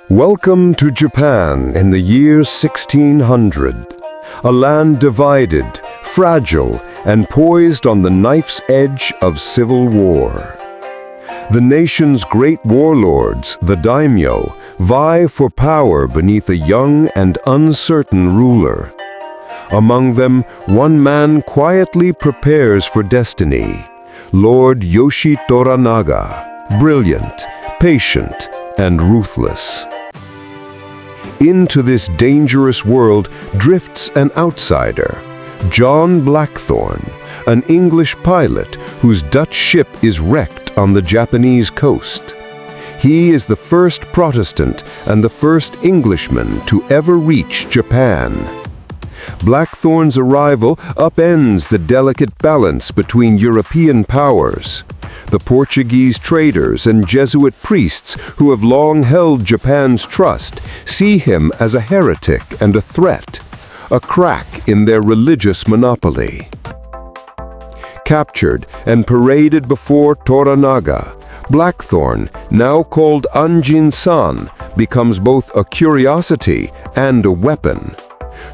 Welcome to Japan in the year 1600, a land divided, fragile, and poised on the knife's edge of civil war. The nation's great warlords, the daimyo, vie for power beneath a young and uncertain ruler. Among them, one man quietly prepares for destiny, Lord Yoshi Toranaga, brilliant, patient, and ruthless. Into this dangerous world drifts an outsider, John Blackthorne, an English pilot whose Dutch ship is wrecked on the Japanese coast. He is the first Protestant and the first Englishman to ever reach Japan. Blackthorne's arrival upends the delicate balance between European powers. The Portuguese traders and Jesuit priests who have long held Japan's trust see him as a heretic and a threat, a crack in their religious monopoly. Captured and paraded before Toranaga, Blackthorne, now called Anjin-san, becomes both a curiosity and a weapon.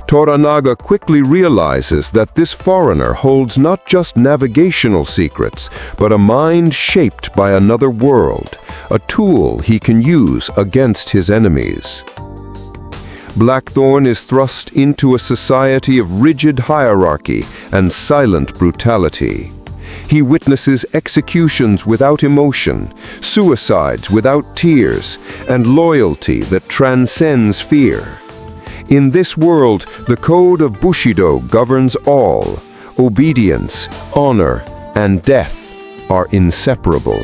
Toranaga quickly realizes that this foreigner holds not just navigational secrets, but a mind shaped by another world, a tool he can use against his enemies. Blackthorne is thrust into a society of rigid hierarchy and silent brutality. He witnesses executions without emotion, suicides without tears, and loyalty that transcends fear. In this world, the code of Bushido governs all. Obedience, honor, and death are inseparable.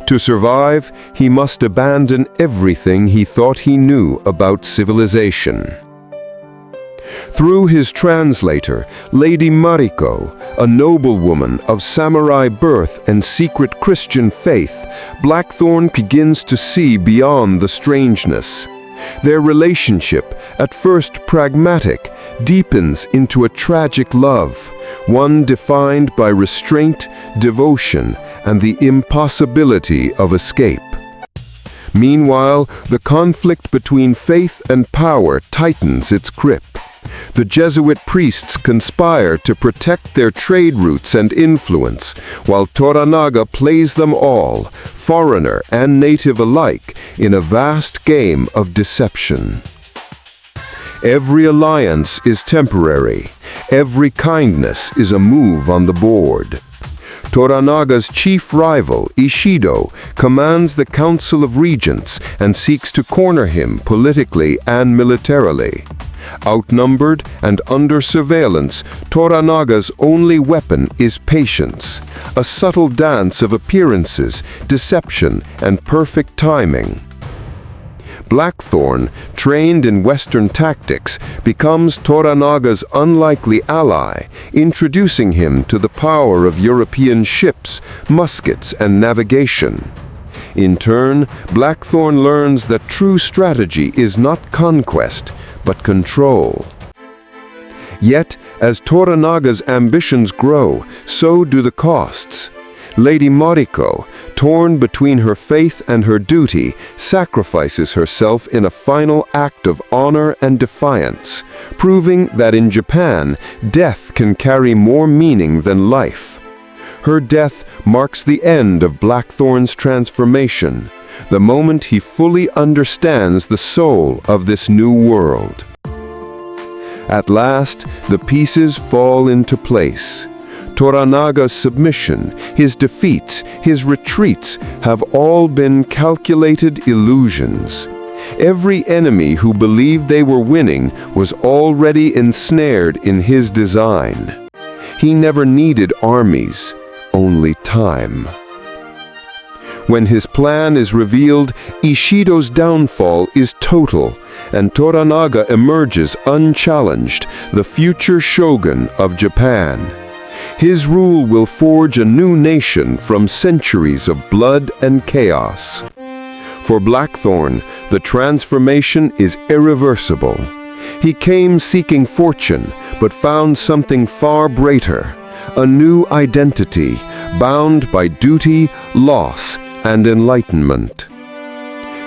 To survive, he must abandon everything he thought he knew about civilization. Through his translator, Lady Mariko, a noblewoman of samurai birth and secret Christian faith, Blackthorne begins to see beyond the strangeness. Their relationship, at first pragmatic, deepens into a tragic love, one defined by restraint, devotion, and the impossibility of escape. Meanwhile, the conflict between faith and power tightens its grip. The Jesuit priests conspire to protect their trade routes and influence, while Toranaga plays them all, foreigner and native alike, in a vast game of deception. Every alliance is temporary. Every kindness is a move on the board. Toranaga's chief rival, Bushido, commands the Council of Regents and seeks to corner him politically and militarily. Outnumbered and under surveillance, Toranaga's only weapon is patience, a subtle dance of appearances, deception, and perfect timing. Blackthorne, trained in Western tactics, becomes Toranaga's unlikely ally, introducing him to the power of European ships, muskets, and navigation. In turn, Blackthorne learns that true strategy is not conquest, but control. Yet, as Toranaga's ambitions grow, so do the costs. Lady Mariko, torn between her faith and her duty, sacrifices herself in a final act of honor and defiance, proving that in Japan, death can carry more meaning than life. Her death marks the end of Blackthorne's transformation, the moment he fully understands the soul of this new world. At last, the pieces fall into place. Toranaga's submission, his defeats, his retreats have all been calculated illusions. Every enemy who believed they were winning was already ensnared in his design. He never needed armies, only time. When his plan is revealed, Ishido's downfall is total, and Toranaga emerges unchallenged, the future shogun of Japan. His rule will forge a new nation from centuries of blood and chaos. For Blackthorne, the transformation is irreversible. He came seeking fortune, but found something far greater, a new identity, bound by duty, loss, and enlightenment.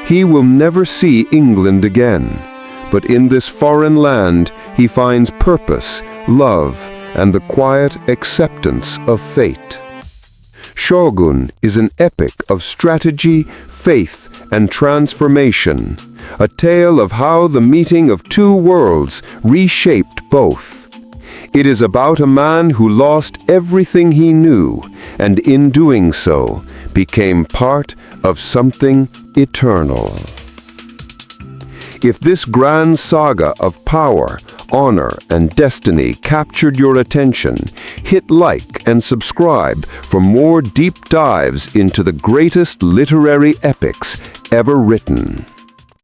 He will never see England again. But in this foreign land, he finds purpose, love, and the quiet acceptance of fate. Shōgun is an epic of strategy, faith, and transformation, a tale of how the meeting of two worlds reshaped both. It is about a man who lost everything he knew, and in doing so, became part of something eternal. If this grand saga of power, honor, and destiny captured your attention, hit like and subscribe for more deep dives into the greatest literary epics ever written.